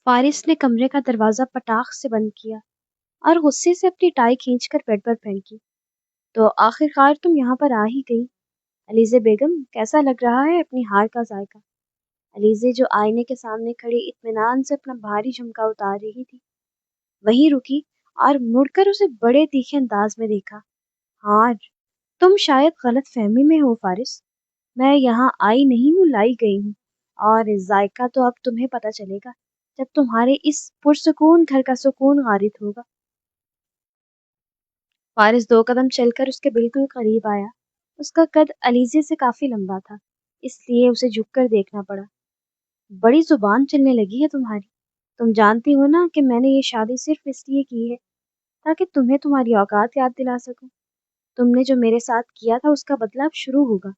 فارس نے کمرے کا دروازہ پٹاخ سے بند کیا اور غصے سے اپنی ٹائی کھینچ کر بیڈ پر پھینکی۔ تو آخر کار تم یہاں پر آ ہی گئی۔ علیزے بیگم، کیسا لگ رہا ہے اپنی ہار کا ذائقہ؟ علیزے جو آئینے کے سامنے کھڑی اطمینان سے اپنا بھاری جھمکا اتار رہی تھی، وہیں رکی اور مڑ کر اسے بڑے تیکھے انداز میں دیکھا۔ ہار؟ تم شاید غلط فہمی میں ہو فارس، میں یہاں آئی نہیں ہوں، لائی گئی ہوں، اور ذائقہ تو اب تمہیں پتہ چلے گا جب تمہارے اس پرسکون گھر کا سکون غارت ہوگا۔ فارس 2 قدم چل کر اس کے بالکل قریب آیا۔ اس کا قد علیزے سے کافی لمبا تھا، اس لیے اسے جھک کر دیکھنا پڑا۔ بڑی زبان چلنے لگی ہے تمہاری۔ تم جانتی ہو نا کہ میں نے یہ شادی صرف اس لیے کی ہے تاکہ تمہیں تمہاری اوقات یاد دلا سکوں۔ تم نے جو میرے ساتھ کیا تھا اس کا بدلہ اب شروع ہوگا۔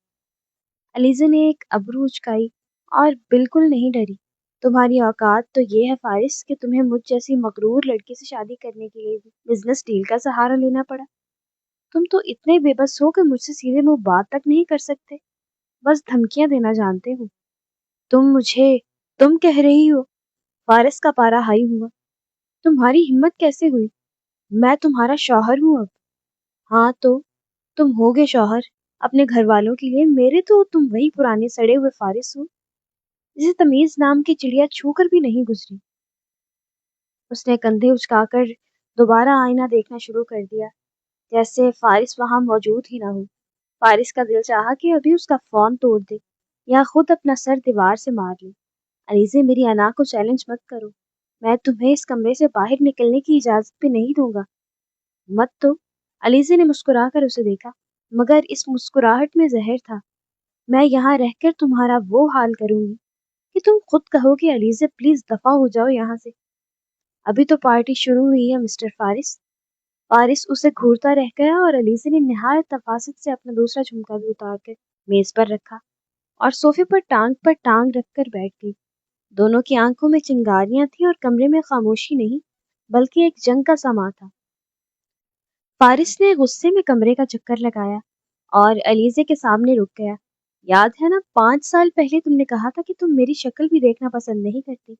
علیزے نے ایک ابرو اچکائی اور بالکل نہیں ڈری۔ تمہاری اوقات تو یہ ہے فارس کہ تمہیں مجھ جیسی مغرور لڑکی سے شادی کرنے کے لیے بھی بزنس ڈیل کا سہارا لینا پڑا۔ تم تو اتنے بے بس ہو کہ مجھ سے سیدھے منہ بات تک نہیں کر سکتے، بس دھمکیاں دینا جانتے ہو۔ تم کہہ رہی ہو؟ فارس کا پارا ہائی ہوا۔ تمہاری ہمت کیسے ہوئی؟ میں تمہارا شوہر ہوں اب۔ ہاں تو تم ہوگے شوہر اپنے گھر والوں کے لیے، میرے تو تم وہی پرانے سڑے ہوئے فارس ہو جسے تمیز نام کی چڑیا چھو کر بھی نہیں گزری۔ اس نے کندھے اچکا کر دوبارہ آئینہ دیکھنا شروع کر دیا، جیسے فارس وہاں موجود ہی نہ ہو۔ فارس کا دل چاہا کہ ابھی اس کا فون توڑ دے یا خود اپنا سر دیوار سے مار لے۔ علیزے، میری انا کو چیلنج مت کرو، میں تمہیں اس کمرے سے باہر نکلنے کی اجازت بھی نہیں دوں گا۔ مت تو؟ علیزے نے مسکرا کر اسے دیکھا، مگر اس مسکراہٹ میں زہر تھا۔ میں یہاں رہ کر تمہارا وہ حال کروں گی کہ تم خود کہو کہ علیزے پلیز دفع ہو جاؤ یہاں سے۔ ابھی تو پارٹی شروع ہوئی ہے مسٹر فارس۔ فارس اسے گھورتا رہ گیا اور علیزے نے نہایت تفاصت سے اپنا دوسرا جھمکا بھی اتار کر میز پر رکھا اور صوفے پر ٹانگ رکھ کر بیٹھ گئی۔ دونوں کی آنکھوں میں چنگاریاں تھیں اور کمرے میں خاموشی نہیں بلکہ ایک جنگ کا سما تھا۔ فارس نے غصے میں کمرے کا چکر لگایا اور علیزے کے سامنے رک گیا۔ یاد ہے نا 5 سال پہلے تم نے کہا تھا کہ تم میری شکل بھی دیکھنا پسند نہیں کرتی؟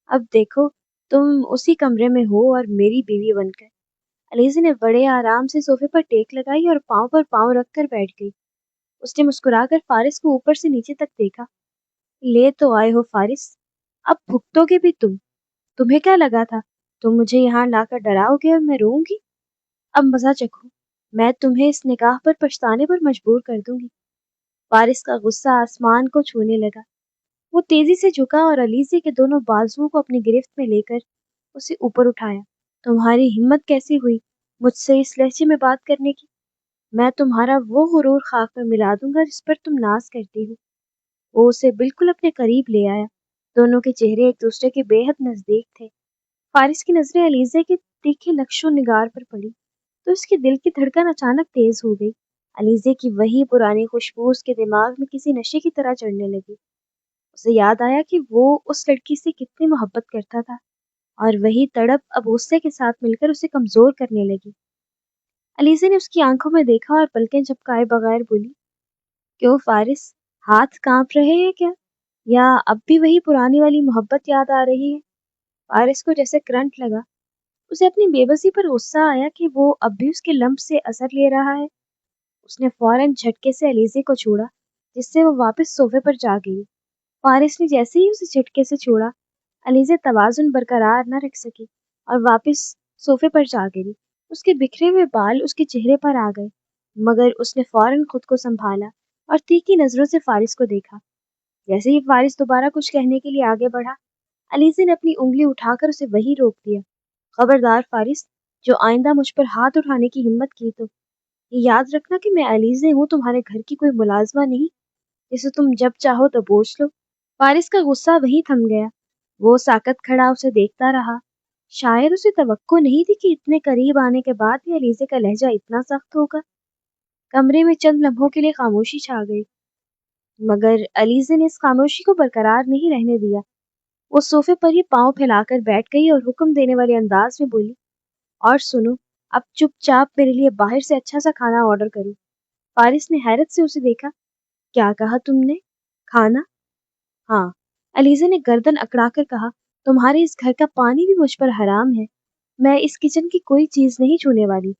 اب دیکھو تم اسی کمرے میں ہو اور میری بیوی بن کر۔ علیزے نے بڑے آرام سے صوفے پر ٹیک لگائی اور پاؤں پر پاؤں رکھ کر بیٹھ گئی۔ اس نے مسکرا کر فارس کو اوپر سے نیچے تک دیکھا۔ لے تو آئے ہو فارس، اب بھگتو گے بھی تم۔ تمہیں کیا لگا تھا تم مجھے یہاں لا کر ڈراؤ گے اور میں روؤں گی؟ اب مزہ چکھو، میں تمہیں اس نکاح پر پچھتانے پر مجبور کر دوں گی۔ فارس کا غصہ آسمان کو چھونے لگا۔ وہ تیزی سے جھکا اور علیزے کے دونوں بازوؤں کو اپنی گرفت میں لے کر اسے اوپر اٹھایا۔ تمہاری ہمت کیسی ہوئی مجھ سے اس لہجے میں بات کرنے کی؟ میں تمہارا وہ غرور خاک میں ملا دوں گا جس پر تم ناز کرتی ہو۔ وہ اسے بالکل اپنے قریب لے آیا۔ دونوں کے چہرے ایک دوسرے کے بے حد نزدیک تھے۔ فارس کی نظریں علیزے کے تیکھے نقش و نگار پر پڑی تو اس کے دل کی دھڑکن اچانک تیز ہو گئی۔ علیزے کی وہی پرانی خوشبو اس کے دماغ میں کسی نشے کی طرح چڑھنے لگی۔ اسے یاد آیا کہ وہ اس لڑکی سے کتنی محبت کرتا تھا اور وہی تڑپ اب غصے کے ساتھ مل کر اسے کمزور کرنے لگی۔ علیزے نے اس کی آنکھوں میں دیکھا اور پلکیں جھپکائے بغیر بولی، کیوں فارس، ہاتھ کانپ رہے ہیں کیا؟ یا اب بھی وہی پرانی والی محبت یاد آ رہی ہے؟ فارس کو جیسے کرنٹ لگا۔ اسے اپنی بے بسی پر غصہ آیا کہ وہ اب بھی اس کے لمب سے اثر لے رہا ہے۔ اس نے فوراً جھٹکے سے علیزے کو چھوڑا جس سے وہ واپس صوفے پر جا گئی۔ فارس نے جیسے ہی اسے جھٹکے سے چھوڑا، علیزے توازن برقرار نہ رکھ سکی اور واپس صوفے پر جا گری۔ اس کے بکھرے ہوئے بال اس کے چہرے پر آ گئے، مگر اس نے فوراً خود کو سنبھالا اور تیکھی نظروں سے فارس کو دیکھا۔ جیسے ہی فارس دوبارہ کچھ کہنے کے لیے آگے بڑھا، علیزے نے اپنی انگلی اٹھا کر اسے وہی روک دیا۔ خبردار فارس، جو آئندہ مجھ پر ہاتھ اٹھانے کی ہمت کی تو یہ یاد رکھنا کہ میں علیزے ہوں، تمہارے گھر کی کوئی ملازمہ نہیں جسے تم جب چاہو تو بوچھ لو۔ فارس کا غصہ وہیں تھم گیا۔ وہ ساکت کھڑا اسے دیکھتا رہا۔ شاید اسے توقع نہیں تھی کہ اتنے قریب آنے کے بعد بھی علیزے کا لہجہ اتنا سخت ہوگا۔ کمرے میں چند لمحوں کے لیے خاموشی چھا گئی، مگر علیزے نے اس خاموشی کو برقرار نہیں رہنے دیا۔ وہ صوفے پر ہی پاؤں پھیلا کر بیٹھ گئی اور حکم دینے والے انداز میں بولی، اور سنو، اب چپ چاپ میرے لیے باہر سے اچھا سا کھانا آرڈر کرو۔ فارس نے حیرت سے اسے دیکھا۔ کیا کہا تم نے؟ کھانا؟ ہاں، علیزے نے گردن اکڑا کر کہا۔ तुम्हारे इस घर का पानी भी मुझ पर हराम है। मैं इस किचन की कोई चीज नहीं छूने वाली,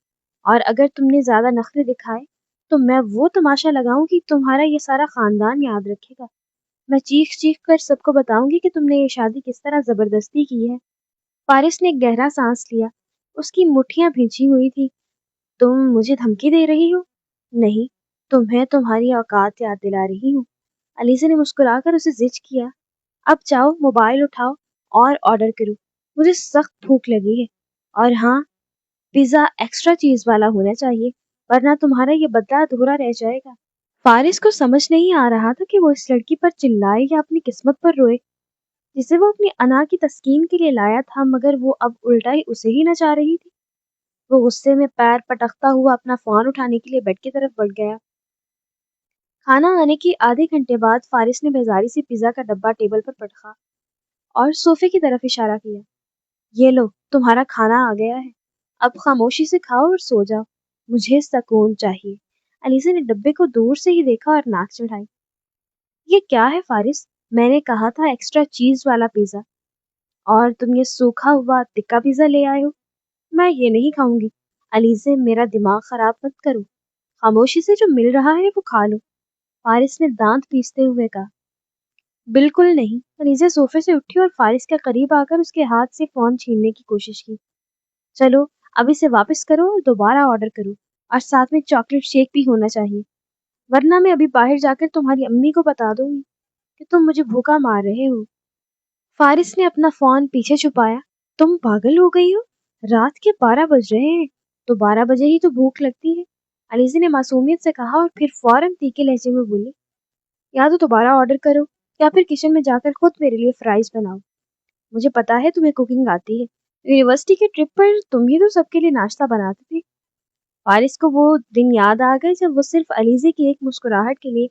और अगर तुमने ज्यादा नखरे दिखाए तो मैं वो तमाशा लगाऊं कि तुम्हारा ये सारा खानदान याद रखेगा। मैं चीख चीख कर सबको बताऊंगी कि तुमने ये शादी किस तरह जबरदस्ती की है। फारिस ने एक गहरा सांस लिया। उसकी मुट्ठियां भींची हुई थी। तुम मुझे धमकी दे रही हो? नहीं, तुम्हें तुम्हारी औकात याद दिला रही हूँ। अलीज़ा ने मुस्कुराकर उसे जिज किया। अब जाओ, मोबाइल उठाओ और ऑर्डर करो। मुझे सख्त भूख लगी है। और हाँ, पिज्जा एक्स्ट्रा चीज वाला होना चाहिए, वरना तुम्हारा ये बदला अधूरा रह जाएगा। फारिस को समझ नहीं आ रहा था कि वो इस लड़की पर चिल्लाए या अपनी किस्मत पर रोए, जिसे वो अपनी अना की तस्कीन के लिए लाया था, मगर वो अब उल्टा ही उसे ही नचा रही थी। वो गुस्से में पैर पटकता हुआ अपना फोन उठाने के लिए बेड की तरफ बढ़ गया। खाना आने के आधे घंटे बाद फारिस ने बेजारी से पिज्जा का डब्बा टेबल पर पटका और सोफे की तरफ इशारा किया। ये लो, तुम्हारा खाना आ गया है। अब खामोशी से खाओ और सो जाओ। मुझे सुकून चाहिए। अलीज़ा ने डब्बे को दूर से ही देखा और नाक चढ़ाई। ये क्या है फारिस? मैंने कहा था एक्स्ट्रा चीज वाला पिज्जा, और तुम ये सूखा हुआ तिक्का पिज्जा ले आए हो। मैं ये नहीं खाऊंगी। अलीज़ा, मेरा दिमाग खराब मत करो। खामोशी से जो मिल रहा है वो खा लो। फारिस ने दांत पीसते हुए कहा। बिल्कुल नहीं। अलीज़ा सोफे से उठी और फारिस के करीब आकर उसके हाथ से फोन छीनने की कोशिश की। चलो, अब इसे वापस करो और दोबारा ऑर्डर करो, और साथ में चॉकलेट शेक भी होना चाहिए, वरना मैं अभी बाहर जाकर तुम्हारी अम्मी को बता दूंगी कि तुम मुझे भूखा मार रहे हो। फारिस ने अपना फोन पीछे छुपाया। तुम पागल हो गई हो? रात के 12 बज रहे हैं। तो 12 बजे ही तो भूख लगती है, अलीज़ा ने मासूमियत से कहा, और फिर फौरन तीखे लहजे में बोली, या तो दोबारा ऑर्डर करो, या फिर किचन में जाकर खुद मेरे लिए फ्राइज बनाओ। मुझे पता है तुम्हें कुकिंग आती है। यूनिवर्सिटी के ट्रिप पर तुम ही तो सबके लिए नाश्ता बनाते थे। फारिस को वो दिन याद आ गए जब वो सिर्फ अलीज़े की एक मुस्कुराहट के लिए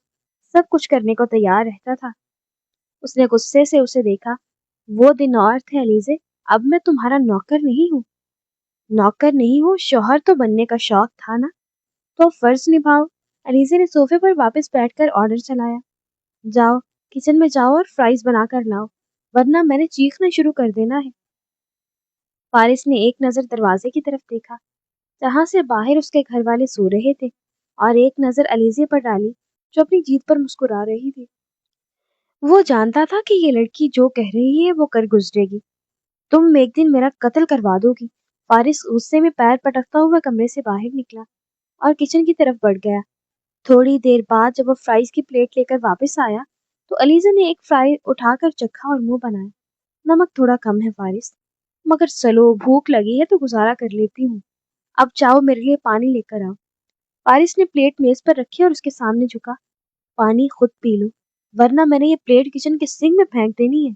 सब कुछ करने को तैयार रहता था। उसने गुस्से से उसे देखा। वो दिन और थे अलीज़े। अब मैं तुम्हारा नौकर नहीं हूँ। नौकर नहीं हूँ, शौहर तो बनने का शौक था ना, तो फर्ज निभाओ। अलीज़े ने सोफे पर वापस बैठकर ऑर्डर चलाया। जाओ, किचन में जाओ और फ्राइज बनाकर लाओ, वरना मैंने चीखना शुरू कर देना है। फारिस ने एक नजर दरवाजे की तरफ देखा, जहां से बाहर उसके घर वाले सो रहे थे, और एक नजर अलीज़े पर डाली, जो अपनी जीत पर मुस्कुरा रही थी। वो जानता था कि ये लड़की जो कह रही है वो कर गुजरेगी। तुम एक दिन मेरा कत्ल करवा दोगी। फारिस गुस्से में पैर पटकता हुआ कमरे से बाहर निकला और किचन की तरफ बढ़ गया। थोड़ी देर बाद जब वो फ्राइज की प्लेट लेकर वापस आया, तो अलीज़ा ने एक फ्राई उठाकर चखा और मुंह बनाया। नमक थोड़ा कम है फारिस, मगर चलो, भूख लगी है तो गुजारा कर लेती हूँ। अब चाहो मेरे लिए पानी लेकर आओ। फारिस ने प्लेट मेज पर रखी और उसके सामने झुका। पानी खुद पी लो, वरना मैंने ये प्लेट किचन के सिंक में फेंक देनी है।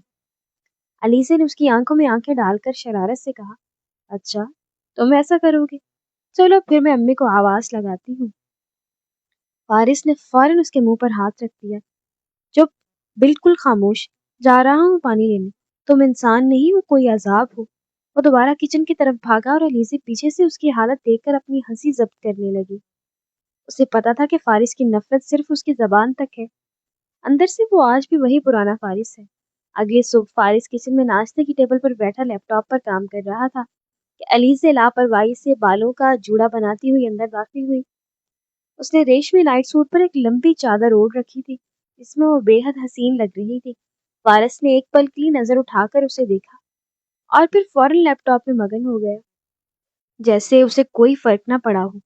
अलीज़ा ने उसकी आंखों में आंखें डालकर शरारत से कहा, अच्छा, तुम ऐसा करोगे? चलो, फिर मैं अम्मी को आवाज लगाती हूँ। फारिस ने फौरन उसके मुंह पर हाथ रख दिया। चुप, बिल्कुल खामोश। जा रहा हूँ पानी लेने। तुम इंसान नहीं हो, कोई अजाब हो। वो दोबारा किचन की तरफ भागा और अलीज़ा पीछे से उसकी हालत देखकर अपनी हंसी जब्त करने लगी। उसे पता था कि फारिस की नफरत सिर्फ उसकी जबान तक है। अंदर से वो आज भी वही पुराना फारिस है। अगली सुबह फारिस किचन में नाश्ते की टेबल पर बैठा लैपटॉप पर काम कर रहा था कि अलीज़ा लापरवाही से बालों का जूड़ा बनाती हुई अंदर दाखिल हुई। उसने रेशमी नाइट सूट पर एक लंबी चादर ओढ़ रखी थी, जिसमें वो बेहद हसीन लग रही थी। फारिस ने एक पल के लिए नजर उठाकर उसे देखा और फिर फौरन लैपटॉप में मगन हो गया, जैसे उसे कोई फर्क ना पड़ा हो।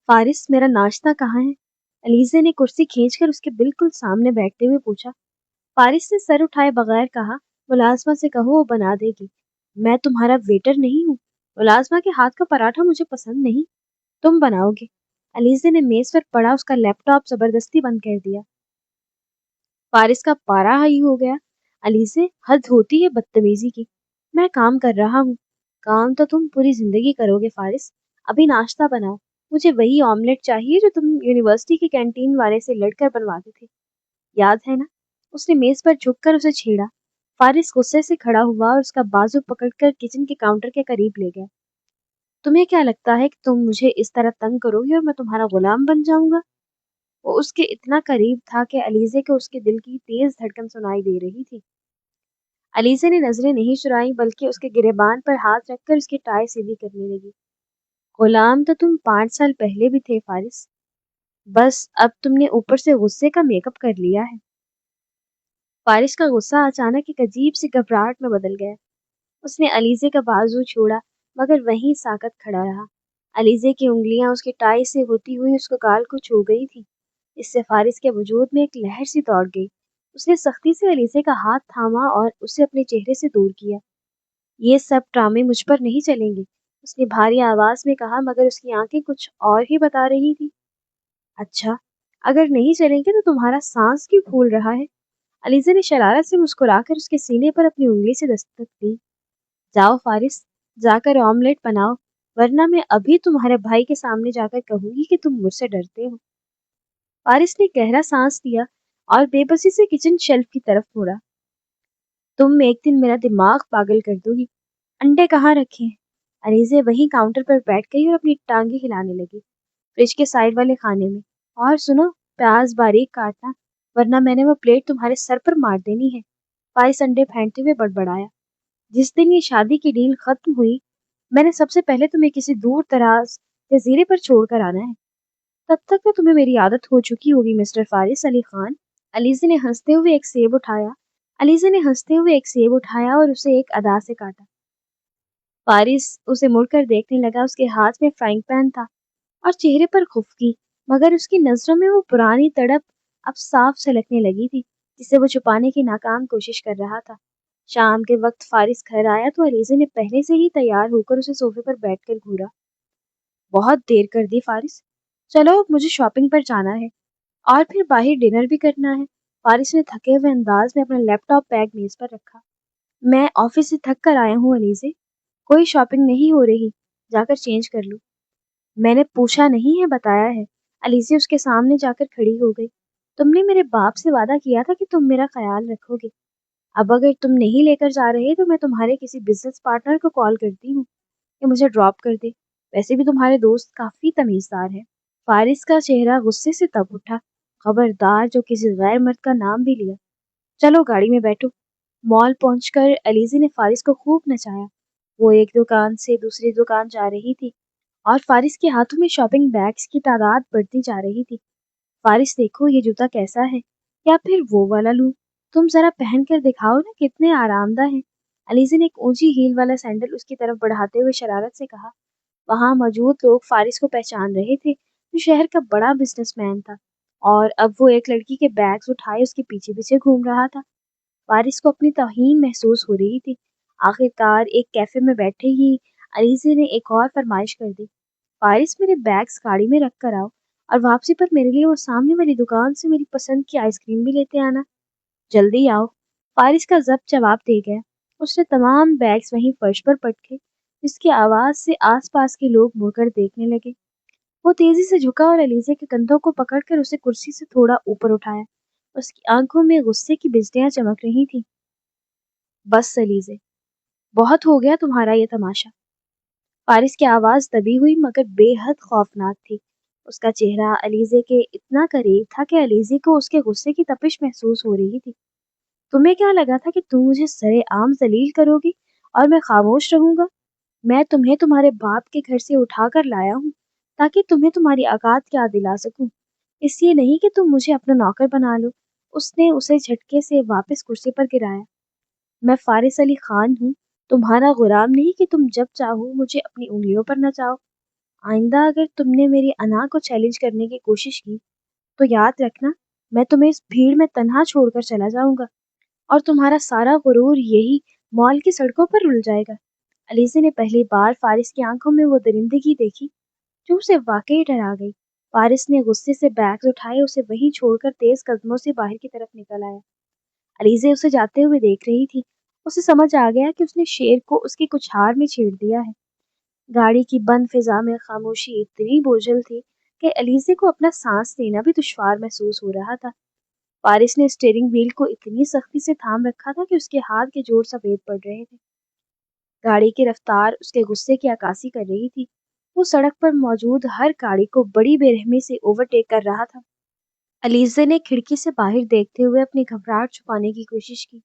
फारिस, मेरा नाश्ता कहाँ है? अलीज़ा ने कुर्सी खींचकर उसके बिल्कुल सामने बैठते हुए पूछा। फारिस ने सर उठाए बगैर कहा, मुलाजमा से कहो, वो बना देगी। मैं तुम्हारा वेटर नहीं हूँ। मुलाजमा के हाथ का पराठा मुझे पसंद नहीं, तुम बनाओगे। अलीज़ा ने मेज पर पड़ा उसका लैपटॉप जबरदस्ती बंद कर दिया। फारिस का पारा हाई हो गया। अलीज़ा, हद होती है बदतमीजी की। मैं काम कर रहा हूँ। काम तो तुम पूरी जिंदगी करोगे फारिस। अभी नाश्ता बनाओ। मुझे वही ऑमलेट चाहिए जो तुम यूनिवर्सिटी की कैंटीन वाले से लड़कर बनवाते थे, याद है ना? उसने मेज पर झुककर उसे छेड़ा। फारिस गुस्से से खड़ा हुआ और उसका बाजू पकड़कर किचन के काउंटर के करीब ले गया। तुम्हें क्या लगता है कि तुम मुझे इस तरह तंग करोगी और मैं तुम्हारा गुलाम बन जाऊंगा? वो उसके इतना करीब था कि अलीज़ा को उसके दिल की तेज धड़कन सुनाई दे रही थी। अलीज़ा ने नजरें नहीं चुराई बल्कि उसके गिरेबान पर हाथ रखकर उसकी टाई सीधी करने लगी। गुलाम तो तुम 5 साल पहले भी थे फारिस, बस अब तुमने ऊपर से गुस्से का मेकअप कर लिया है। फारिस का गुस्सा अचानक एक अजीब सी घबराहट में बदल गया। उसने अलीज़े का बाजू छोड़ा मगर वहीं साकत खड़ा रहा। अलीज़े की उंगलियां उसकी टाई से होती हुई उसको गाल को छू गई थी। इससे फारिस के वजूद में एक लहर सी दौड़ गई। उसने सख्ती से अलीज़े का हाथ थामा और उसे अपने चेहरे से दूर किया। ये सब ड्रामे मुझ पर नहीं चलेंगे, उसने भारी आवाज में कहा मगर उसकी आंखें कुछ और ही बता रही थी। अच्छा, अगर नहीं चलेंगे तो तुम्हारा सांस क्यों फूल रहा है? अलीज़ा ने शरारत से मुस्कुराकर उसके सीने पर अपनी उंगली से दस्तक दी। जाओ फारिस, जाकर ऑमलेट बनाओ, वरना मैं अभी तुम्हारे भाई के सामने जाकर कहूंगी कि तुम मुझसे डरते हो। फारिस ने गहरा सांस लिया और बेबसी से किचन शेल्फ की तरफ मुड़ा। तुम एक दिन मेरा दिमाग पागल कर दोगी। अंडे कहाँ रखे हैं? अलीज़े वहीं काउंटर पर बैठ गई और अपनी टांगे हिलाने लगी। फ्रिज के साइड वाले खाने में। और सुनो, प्याज बारीक काटना, वरना मैंने वो प्लेट तुम्हारे सर पर मार देनी है। फारिस अंडे फेंटते हुए बड़बड़ाया। जिस दिन ये शादी की डील खत्म हुई, मैंने सबसे पहले तुम्हें किसी दूर दराज जजीरे पर छोड़कर आना है। तब तक तो तुम्हें मेरी आदत हो चुकी होगी मिस्टर फारिस अली खान। अलीज़े ने हंसते हुए एक सेब उठाया। अलीज़े ने हंसते हुए एक सेब उठाया और उसे एक अदा से काटा। फारिस उसे मुड़कर देखने लगा। उसके हाथ में फ्राइंग पैन था और चेहरे पर खुफकी, मगर उसकी नजरों में वो पुरानी तड़प अब साफ झलकने लगी थी, जिसे वो छुपाने की नाकाम कोशिश कर रहा था। शाम के वक्त फारिस घर आया तो अलीज़े ने पहले से ही तैयार होकर उसे सोफे पर बैठकर घूरा। बहुत देर कर दी फारिस, चलो मुझे शॉपिंग पर जाना है और फिर बाहर डिनर भी करना है। फारिस ने थके हुए अंदाज में अपना लैपटॉप बैग मेज पर रखा। मैं ऑफिस से थक कर आया हूँ अलीज़े, कोई शॉपिंग नहीं हो रही, जाकर चेंज कर लो। मैंने पूछा नहीं है, बताया है। अलीज़े उसके सामने जाकर खड़ी हो गई। तुमने मेरे बाप से वादा किया था कि तुम मेरा ख्याल रखोगे। अब अगर तुम नहीं लेकर जा रहे तो मैं तुम्हारे किसी बिजनेस पार्टनर को कॉल करती हूँ कि मुझे ड्रॉप कर दे। वैसे भी तुम्हारे दोस्त काफी तमीजदार हैं। फारिस का चेहरा गुस्से से तप उठा। खबरदार जो किसी गैर मर्द का नाम भी लिया। चलो गाड़ी में बैठो। मॉल पहुंचकर अलीज़े ने फारिस को खूब नचाया। वो एक दुकान से दूसरी दुकान जा रही थी और फारिस के हाथों में शॉपिंग बैग्स की तादाद बढ़ती जा रही थी। फारिस, देखो ये जूता कैसा है, या फिर वो वाला लूं? तुम जरा पहन कर दिखाओ ना कितने आरामदायक हैं। अलीज़े ने एक ऊंची हील वाला सैंडल उसकी तरफ बढ़ाते हुए शरारत से कहा। वहां मौजूद लोग फारिस को पहचान रहे थे, जो शहर का बड़ा बिजनेसमैन था, और अब वो एक लड़की के बैग्स उठाए उसके पीछे पीछे घूम रहा था। फारिस को अपनी तौहीन महसूस हो रही थी। आखिरकार एक कैफे में बैठे ही अलीज़े ने एक और फरमाइश कर दी। फारिस, मेरे बैग्स गाड़ी में रख कर आओ और वापसी पर मेरे लिए वो सामने वाली दुकान से मेरी पसंद की आइसक्रीम भी लेते आना। जल्दी आओ। फारिस का जब्त जवाब दे गया। उसने तमाम बैग्स वहीं फर्श पर पटके, जिसकी आवाज से आसपास के लोग मुड़कर देखने लगे। वो तेजी से झुका और अलीज़े के कंधों को पकड़कर उसे कुर्सी से थोड़ा ऊपर उठाया। उसकी आंखों में गुस्से की बिजलियां चमक रही थीं। बस अलीज़े, बहुत हो गया तुम्हारा ये तमाशा। फारिस की आवाज दबी हुई मगर बेहद खौफनाक थी। उसका चेहरा अलीज़े के इतना करीब था कि अलीज़े को उसके गुस्से की तपिश महसूस हो रही थी। तुम्हें क्या लगा था कि तुम मुझे सरेआम जलील करोगी और मैं खामोश रहूंगा? मैं तुम्हें तुम्हारे बाप के घर से उठा कर लाया हूँ ताकि तुम्हें तुम्हारी औकात याद दिला सकूं, इसलिए नहीं कि तुम मुझे अपना नौकर बना लो। उसने उसे झटके से वापस कुर्सी पर गिराया। मैं फारिस अली खान हूँ, तुम्हारा गुलाम नहीं कि तुम जब चाहो मुझे अपनी उंगलियों पर नचाओ। आइंदा अगर तुमने मेरी अना को चैलेंज करने की कोशिश की तो याद रखना, मैं तुम्हें इस भीड़ में तन्हा छोड़कर चला जाऊंगा और तुम्हारा सारा गुरूर यही मॉल की सड़कों पर रुल जाएगा। अलीज़े ने पहली बार फारिस की आंखों में वो दरिंदगी देखी जो उसे वाकई डरा गई। फारिस ने गुस्से से बैग्स उठाए, उसे वहीं छोड़कर तेज कदमों से बाहर की तरफ निकल आया। अलीज़े उसे जाते हुए देख रही थी। उसे समझ आ गया कि उसने शेर को उसकी कुछार में छेड़ दिया है। गाड़ी की बंद फिजा में खामोशी इतनी बोझिल थी कि अलीज़े को अपना सांस लेना भी दुश्वार महसूस हो रहा था। फारिस ने स्टीयरिंग व्हील को इतनी सख्ती से थाम रखा था कि उसके हाथ के जोड़ सफेद पड़ रहे थे। गाड़ी की रफ्तार उसके गुस्से की अक्कासी कर रही थी। वो सड़क पर मौजूद हर गाड़ी को बड़ी बेरहमी से ओवरटेक कर रहा था। अलीज़े ने खिड़की से बाहर देखते हुए अपनी घबराहट छुपाने की कोशिश की।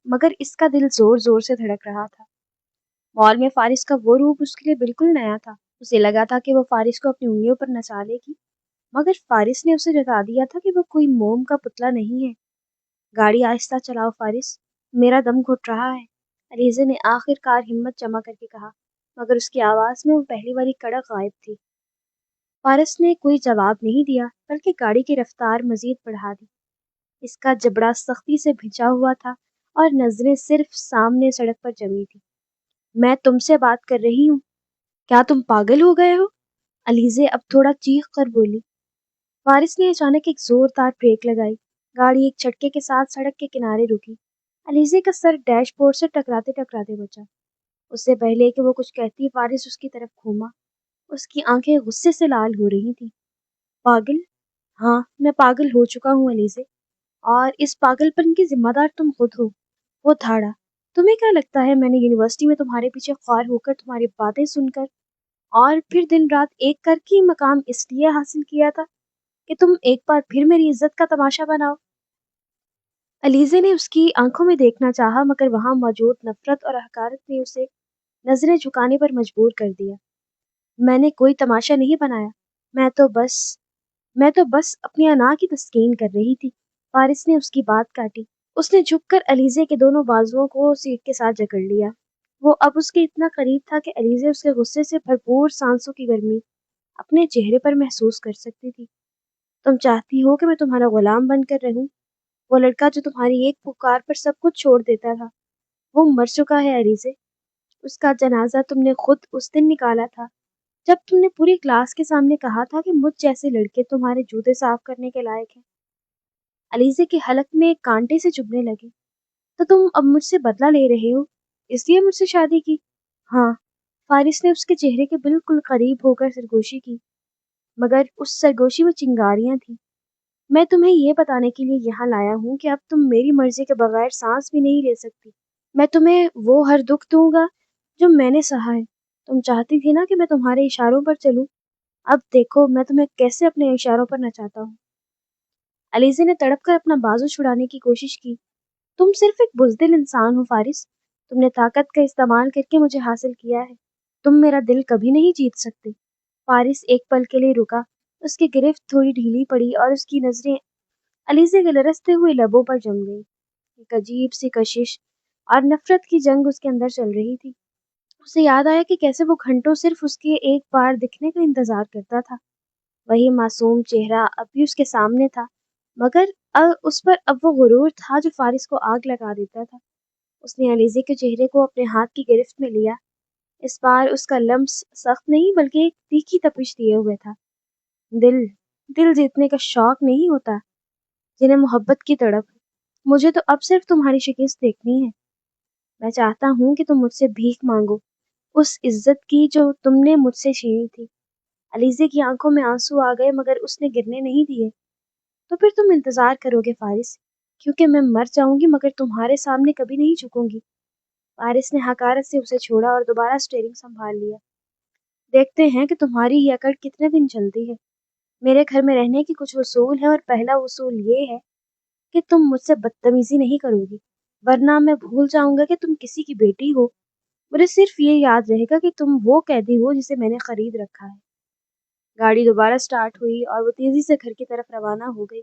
मगर इसका दिल जोर जोर से धड़क रहा था। मॉल में फारिस का वो रूप उसके लिए बिल्कुल नया था। उसे लगा था कि वो फारिस को अपनी उंगलियों पर नचा लेगी, मगर फारिस ने उसे जता दिया था कि वो कोई मोम का पुतला नहीं है। गाड़ी आहिस्ता चलाओ फारिस, मेरा दम घुट रहा है, अलीज़े ने आखिरकार हिम्मत जमा करके कहा, मगर उसकी आवाज़ में वो पहली वाली कड़क गायब थी। फारिस ने कोई जवाब नहीं दिया, बल्कि गाड़ी की रफ्तार मजीद बढ़ा दी। इसका जबड़ा सख्ती से भिंचा हुआ था और नजरें सिर्फ सामने सड़क पर जमी थी। मैं तुमसे बात कर रही हूँ, क्या तुम पागल हो गए हो? अलीज़े अब थोड़ा चीख कर बोली। फारिस ने अचानक एक जोरदार ब्रेक लगाई। गाड़ी एक झटके के साथ सड़क के किनारे रुकी। अलीज़े का सर डैशबोर्ड से टकराते टकराते बचा। उससे पहले कि वो कुछ कहती, फारिस उसकी तरफ घूमा। उसकी आंखें गुस्से से लाल हो रही थीं। पागल? हाँ, मैं पागल हो चुका हूँ अलीज़े, और इस पागलपन की जिम्मेदार तुम खुद हो। वो धाड़ा, तुम्हें क्या लगता है मैंने यूनिवर्सिटी में तुम्हारे पीछे ख्वार होकर तुम्हारी बातें सुनकर और फिर दिन रात एक करके ये मकाम इसलिए हासिल किया था कि तुम एक बार फिर मेरी इज्जत का तमाशा बनाओ? अलीज़े ने उसकी आंखों में देखना चाहा, मगर वहां मौजूद नफरत और हकारत ने उसे नजरें झुकाने पर मजबूर कर दिया। मैंने कोई तमाशा नहीं बनाया, मैं तो बस मैं तो बस अपनी अना की तस्कीन कर रही थी। फारिस ने उसकी बात काटी। उसने झुककर अलीज़े के दोनों बाजुओं को सीट के साथ जकड़ लिया। वो अब उसके इतना करीब था कि अलीज़े उसके गुस्से से भरपूर सांसों की गर्मी अपने चेहरे पर महसूस कर सकती थी। तुम चाहती हो कि मैं तुम्हारा गुलाम बनकर रहूं? वो लड़का जो तुम्हारी एक पुकार पर सब कुछ छोड़ देता था, वो मर चुका है अलीज़े। उसका जनाजा तुमने खुद उस दिन निकाला था, जब तुमने पूरी क्लास के सामने कहा था कि मुझ जैसे लड़के तुम्हारे जूते साफ करने के लायक हैं। अलीज़े के हलक में कांटे से चुभने लगे। तो तुम अब मुझसे बदला ले रहे हो, इसलिए मुझसे शादी की? हाँ, फारिस ने उसके चेहरे के बिल्कुल करीब होकर सरगोशी की, मगर उस सरगोशी में चिंगारियां थीं। मैं तुम्हें ये बताने के लिए यहाँ लाया हूँ कि अब तुम मेरी मर्जी के बगैर सांस भी नहीं ले सकती। मैं तुम्हें वो हर दुख दूंगा जो मैंने सहा है। तुम चाहती थी ना कि मैं तुम्हारे इशारों पर चलूं, अब देखो मैं तुम्हें कैसे अपने इशारों पर नचाता हूँ। अलीज़े ने तड़प कर अपना बाजू छुड़ाने की कोशिश की। तुम सिर्फ एक बुज़दिल इंसान हो फारिस। तुमने ताकत का इस्तेमाल करके मुझे हासिल किया है। तुम मेरा दिल कभी नहीं जीत सकते। फारिस एक पल के लिए रुका। उसकी गिरफ्त थोड़ी ढीली पड़ी और उसकी नजरें अलीज़े के लरसते हुए लबों पर जम गई। एक अजीब सी कशिश और नफरत की जंग उसके अंदर चल रही थी। उसे याद आया कि कैसे वो घंटों सिर्फ उसके एक बार दिखने का इंतजार करता था। वही मासूम चेहरा अब भी उसके सामने था, मगर उस पर अब वो गुरूर था जो फारिस को आग लगा देता था। उसने अलीज़े के चेहरे को अपने हाथ की गिरफ्त में लिया। इस बार उसका लम्स सख्त नहीं बल्कि एक तीखी तपिश दिए हुए था। दिल दिल जीतने का शौक नहीं होता, जिन्हें मोहब्बत की तड़प है। मुझे तो अब सिर्फ तुम्हारी शिकस्त देखनी है। मैं चाहता हूँ कि तुम मुझसे भीख मांगो, उस इज्जत की जो तुमने मुझसे छीनी थी। अलीज़े की आंखों में आंसू आ गए, मगर उसने गिरने नहीं दिए। तो फिर तुम इंतजार करोगे फारिस, क्योंकि मैं मर जाऊंगी मगर तुम्हारे सामने कभी नहीं झुकूंगी। फारिस ने हकारत से उसे छोड़ा और दोबारा स्टीयरिंग संभाल लिया। देखते हैं कि तुम्हारी ये अकड़ कितने दिन चलती है। मेरे घर में रहने के कुछ उसूल हैं, और पहला उसूल ये है कि तुम मुझसे बदतमीजी नहीं करोगी, वरना मैं भूल जाऊंगा कि तुम किसी की बेटी हो। मुझे सिर्फ ये याद रहेगा कि तुम वो कैदी हो जिसे मैंने खरीद रखा है। गाड़ी दोबारा स्टार्ट हुई और वो तेजी से घर की तरफ रवाना हो गई।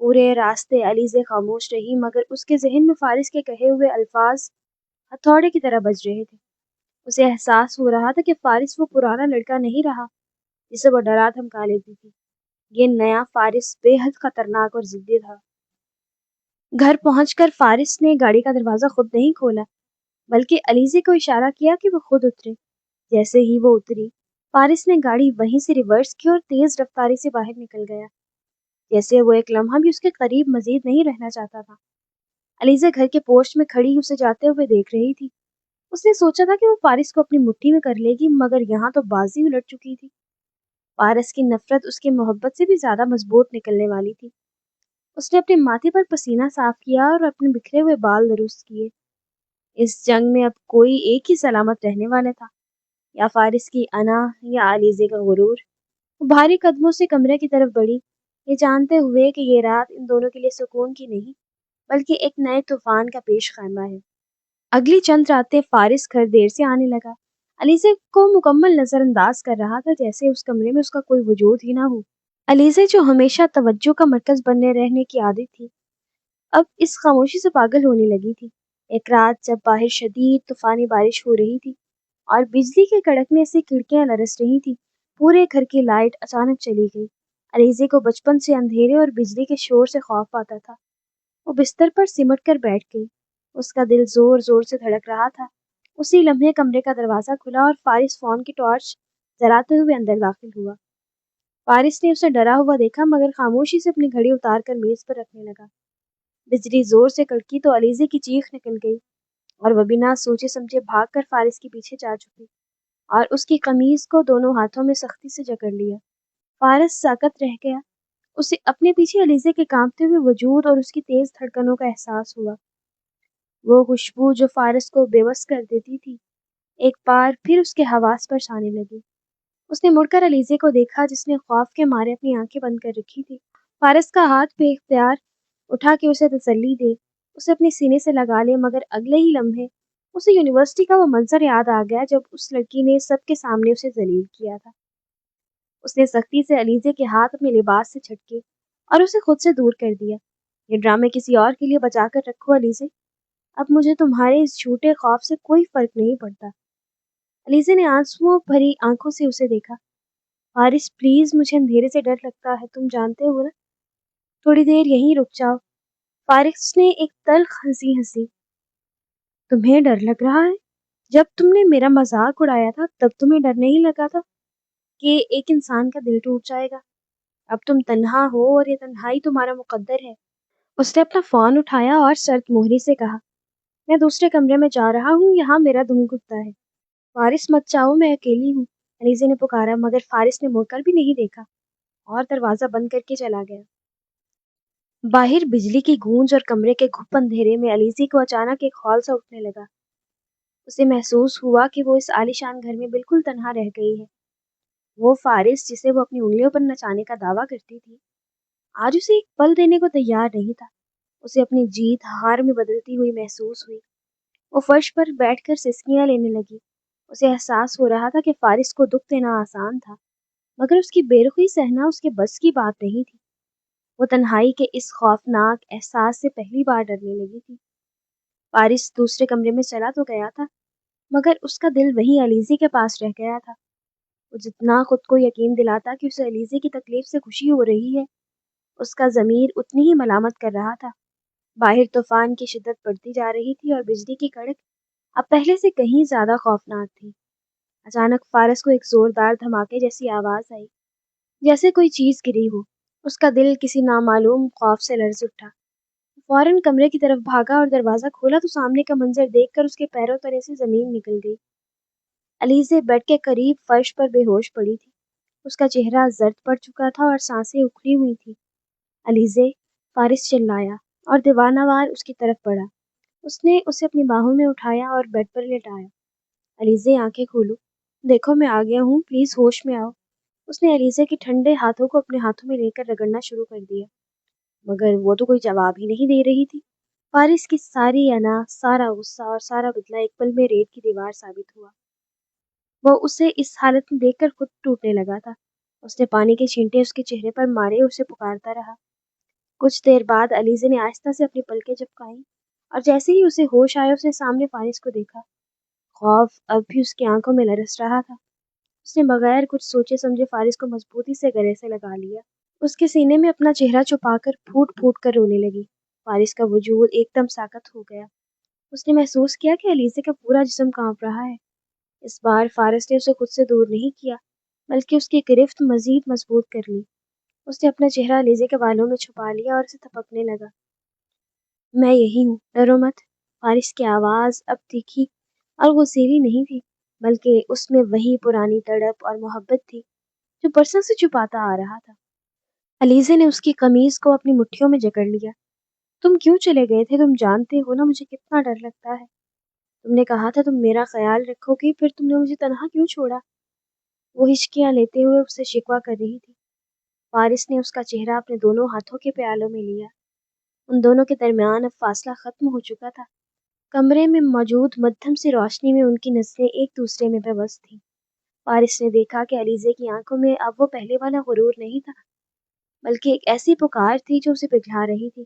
पूरे रास्ते अलीज़े खामोश रही, मगर उसके जहन में फारिस के कहे हुए अल्फाज हथौड़े की तरह बज रहे थे। उसे एहसास हो रहा था कि फारिस वो पुराना लड़का नहीं रहा जिसे वो डरा धमका लेती थी। ये नया फारिस बेहद खतरनाक और जिद्दी था। घर पहुंचकर फारिस ने गाड़ी का दरवाजा खुद नहीं खोला, बल्कि अलीज़े को इशारा किया कि वो खुद उतरे। जैसे ही वो उतरी, फारिस ने गाड़ी वहीं से रिवर्स की और तेज रफ्तारी से बाहर निकल गया, जैसे वो एक लम्हा भी उसके करीब मजीद नहीं रहना चाहता था। अलीज़ा घर के पोर्च में खड़ी उसे जाते हुए देख रही थी। उसने सोचा था कि वो फारिस को अपनी मुट्ठी में कर लेगी, मगर यहाँ तो बाजी उलट चुकी थी। फारिस की नफरत उसकी मोहब्बत से भी ज्यादा मजबूत निकलने वाली थी। उसने अपने माथे पर पसीना साफ किया और अपने बिखरे हुए बाल दुरुस्त किए। इस जंग में अब कोई एक ही सलामत रहने वाला था, या फारिस की अना या अलीज़े का गुरूर। वो भारी कदमों से कमरे की तरफ बढ़ी, ये जानते हुए कि ये रात इन दोनों के लिए सुकून की नहीं بلکہ ایک نئے طوفان کا پیش خیمہ ہے۔ اگلی چند راتیں فارس گھر دیر سے آنے لگا، علیزے کو مکمل نظر انداز کر رہا تھا، جیسے اس کمرے میں اس کا کوئی وجود ہی نہ ہو۔ علیزے جو ہمیشہ توجہ کا مرکز بننے رہنے کی عادت تھی، اب اس خاموشی سے پاگل ہونے لگی تھی۔ ایک رات جب باہر شدید طوفانی بارش ہو رہی تھی اور بجلی کے کڑکنے سے کھڑکیاں لرز رہی تھی، پورے گھر کی لائٹ اچانک چلی گئی۔ علیزے کو بچپن سے اندھیرے اور بجلی کے شور سے خوف آتا تھا۔ وہ بستر پر سمٹ کر بیٹھ گئی، اس کا دل زور زور سے دھڑک رہا تھا۔ اسی لمحے کمرے کا دروازہ کھلا اور فارس فون کی ٹارچ جلاتے ہوئے اندر داخل ہوا۔ فارس نے اسے ڈرا ہوا دیکھا، مگر خاموشی سے اپنی گھڑی اتار کر میز پر رکھنے لگا۔ بجلی زور سے کڑکی تو علیزے کی چیخ نکل گئی اور وہ بنا سوچے سمجھے بھاگ کر فارس کے پیچھے جا چکی اور اس کی قمیض کو دونوں ہاتھوں میں سختی سے جکڑ لیا۔ فارس ساکت رہ گیا، اسے اپنے پیچھے علیزے کے کانپتے ہوئے وجود اور اس کی تیز دھڑکنوں کا احساس ہوا۔ وہ خوشبو جو فارس کو بے بس کر دیتی تھی، ایک بار پھر اس کے حواس پر چھانے لگی۔ اس نے مڑ کر علیزے کو دیکھا، جس نے خوف کے مارے اپنی آنکھیں بند کر رکھی تھی۔ فارس کا ہاتھ بے اختیار اٹھا کے اسے تسلی دے، اسے اپنے سینے سے لگا لے، مگر اگلے ہی لمحے اسے یونیورسٹی کا وہ منظر یاد آ گیا جب اس لڑکی نے سب کے سامنے اسے ذلیل کیا تھا۔ اس نے سختی سے علیزے کے ہاتھ اپنے لباس سے جھٹکے اور اسے خود سے دور کر دیا۔ یہ ڈرامے کسی اور کے لیے بچا کر رکھو علیزے، اب مجھے تمہارے اس جھوٹے خوف سے کوئی فرق نہیں پڑتا۔ علیزے نے آنسوؤں بھری آنکھوں سے اسے دیکھا۔ فارس پلیز، مجھے اندھیرے سے ڈر لگتا ہے، تم جانتے ہو نا، تھوڑی دیر یہیں رک جاؤ۔ فارس نے ایک تلخ ہنسی ہنسی۔ تمہیں ڈر لگ رہا ہے؟ جب تم نے میرا مذاق اڑایا تھا تب تمہیں ڈر نہیں لگا تھا کہ ایک انسان کا دل ٹوٹ جائے گا؟ اب تم تنہا ہو اور یہ تنہائی تمہارا مقدر ہے۔ اس نے اپنا فون اٹھایا اور سرد مہری سے کہا، میں دوسرے کمرے میں جا رہا ہوں، یہاں میرا دم گھٹتا ہے۔ فارس مت جاؤ، میں اکیلی ہوں، علیزے نے پکارا، مگر فارس نے مڑ کر بھی نہیں دیکھا اور دروازہ بند کر کے چلا گیا۔ باہر بجلی کی گونج اور کمرے کے گھپ اندھیرے میں علیزے کو اچانک ایک خول سا اٹھنے لگا۔ اسے محسوس ہوا کہ وہ اس عالیشان گھر میں بالکل تنہا رہ گئی ہے۔ وہ فارس جسے وہ اپنی انگلیوں پر نچانے کا دعویٰ کرتی تھی، آج اسے ایک پل دینے کو تیار نہیں تھا۔ اسے اپنی جیت ہار میں بدلتی ہوئی محسوس ہوئی۔ وہ فرش پر بیٹھ کر سسکیاں لینے لگی۔ اسے احساس ہو رہا تھا کہ فارس کو دکھ دینا آسان تھا، مگر اس کی بے رخی سہنا اس کے بس کی بات نہیں تھی۔ وہ تنہائی کے اس خوفناک احساس سے پہلی بار ڈرنے لگی تھی۔ فارس دوسرے کمرے میں چلا تو گیا تھا، مگر اس کا دل وہیں علیزے کے پاس رہ گیا تھا۔ وہ جتنا خود کو یقین دلاتا کہ اسے علیزے کی تکلیف سے خوشی ہو رہی ہے، اس کا ضمیر اتنی ہی ملامت کر رہا تھا۔ باہر طوفان کی شدت بڑھتی جا رہی تھی اور بجلی کی کڑک اب پہلے سے کہیں زیادہ خوفناک تھی۔ اچانک فارس کو ایک زوردار دھماکے جیسی آواز آئی، جیسے کوئی چیز گری ہو۔ اس کا دل کسی نامعلوم خوف سے لرز اٹھا۔ فوراً کمرے کی طرف بھاگا اور دروازہ کھولا تو سامنے کا منظر دیکھ کر اس کے پیروں تلے سے زمین نکل گئی۔ علیزے بیڈ کے قریب فرش پر بے ہوش پڑی تھی۔ اس کا چہرہ زرد پڑ چکا تھا اور سانسیں اکھڑی ہوئی تھیں۔ علیزے، فارس چلایا اور دیوانہ وار اس کی طرف بڑھا۔ اس نے اسے اپنی باہوں میں اٹھایا اور بیڈ پر لٹایا۔ علیزے، آنکھیں کھولو، دیکھو میں آ گیا ہوں، پلیز ہوش میں آؤ۔ اس نے علیزے کے ٹھنڈے ہاتھوں کو اپنے ہاتھوں میں لے کر رگڑنا شروع کر دیا، مگر وہ تو کوئی جواب ہی نہیں دے رہی تھی۔ فارس کی ساری انا، سارا غصہ اور سارا بدلہ ایک پل میں ریت کی دیوار ثابت ہوا۔ وہ اسے اس حالت میں دیکھ کر خود ٹوٹنے لگا تھا۔ اس نے پانی کے چھینٹے اس کے چہرے پر مارے، اسے پکارتا رہا۔ کچھ دیر بعد علیزے نے آہستہ سے اپنی پلکیں جھپکائیں اور جیسے ہی اسے ہوش آیا اس نے سامنے فارس کو دیکھا۔ خوف اب بھی اس کی آنکھوں میں لرز رہا تھا۔ اس نے بغیر کچھ سوچے سمجھے فارس کو مضبوطی سے گلے سے لگا لیا۔ اس کے سینے میں اپنا چہرہ چھپا کر پھوٹ پھوٹ کر رونے لگی۔ فارس کا وجود ایک دم ساکت ہو گیا۔ اس نے محسوس کیا کہ علیزے کا پورا جسم کانپ رہا ہے۔ اس بار فارس نے اسے خود سے دور نہیں کیا، بلکہ اس کی گرفت مزید مضبوط کر لی۔ اس نے اپنا چہرہ علیزے کے بالوں میں چھپا لیا اور اسے تھپکنے لگا۔ میں یہی ہوں، ڈرو مت۔ فارس کی آواز اب تیکھی اور غصیلی نہیں تھی، بلکہ اس میں وہی پرانی تڑپ اور محبت تھی جو برسوں سے چھپاتا آ رہا تھا۔ علیزے نے اس کی قمیض کو اپنی مٹھیوں میں جکڑ لیا۔ تم کیوں چلے گئے تھے؟ تم جانتے ہو نا مجھے کتنا ڈر لگتا ہے۔ تم نے کہا تھا تم میرا خیال رکھو گی، پھر تم نے مجھے تنہا کیوں چھوڑا؟ وہ ہچکیاں لیتے ہوئے اس سے شکوہ کر رہی تھی۔ فارس نے اس کا چہرہ اپنے دونوں ہاتھوں کے پیالوں میں لیا۔ ان دونوں کے درمیان اب فاصلہ ختم ہو چکا تھا۔ کمرے میں موجود مدھم سی روشنی میں ان کی نظریں ایک دوسرے میں پیوست تھیں۔ فارس نے دیکھا کہ علیزے کی آنکھوں میں اب وہ پہلے والا غرور نہیں تھا، بلکہ ایک ایسی پکار تھی جو اسے پگھلا رہی تھی۔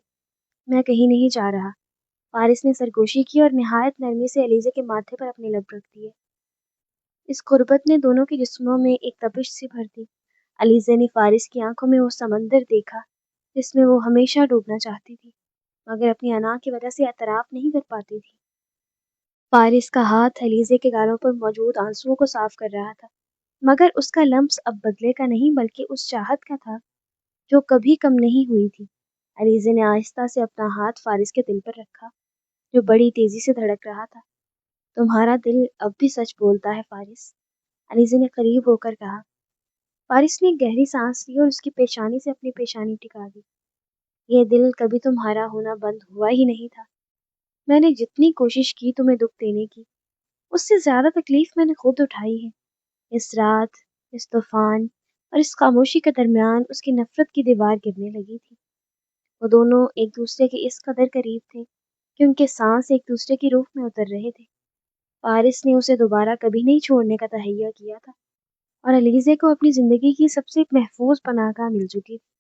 میں کہیں نہیں جا رہا۔ فارس نے سرگوشی کی اور نہایت نرمی سے علیزے کے ماتھے پر اپنے لب رکھ دیے۔ اس قربت نے دونوں کے جسموں میں ایک تپش سی بھر دی۔ علیزے نے فارس کی آنکھوں میں وہ سمندر دیکھا جس میں وہ ہمیشہ ڈوبنا چاہتی تھی، مگر اپنی انا کی وجہ سے اعتراف نہیں کر پاتی تھی۔ فارس کا ہاتھ علیزے کے گالوں پر موجود آنسوؤں کو صاف کر رہا تھا، مگر اس کا لمس اب بدلے کا نہیں بلکہ اس چاہت کا تھا جو کبھی کم نہیں ہوئی تھی۔ علیزے نے آہستہ سے اپنا ہاتھ فارس کے دل پر رکھا جو بڑی تیزی سے دھڑک رہا تھا۔ تمہارا دل اب بھی سچ بولتا ہے فارس، علیزے نے قریب ہو کر کہا۔ فارس نے گہری سانس لی اور اس کی پیشانی سے اپنی پیشانی ٹکا دی۔ یہ دل کبھی تمہارا ہونا بند ہوا ہی نہیں تھا۔ میں نے جتنی کوشش کی تمہیں دکھ دینے کی، اس سے زیادہ تکلیف میں نے خود اٹھائی ہے۔ اس رات، اس طوفان اور اس خاموشی کے درمیان اس کی نفرت کی دیوار گرنے لگی تھی۔ وہ دونوں ایک دوسرے کے اس قدر قریب تھے کہ ان کے سانس ایک دوسرے کی روح میں اتر رہے تھے۔ فارس نے اسے دوبارہ کبھی نہیں چھوڑنے کا تہیہ کیا تھا، اور علیزے کو اپنی زندگی کی سب سے محفوظ پناہ گاہ مل چکی تھی۔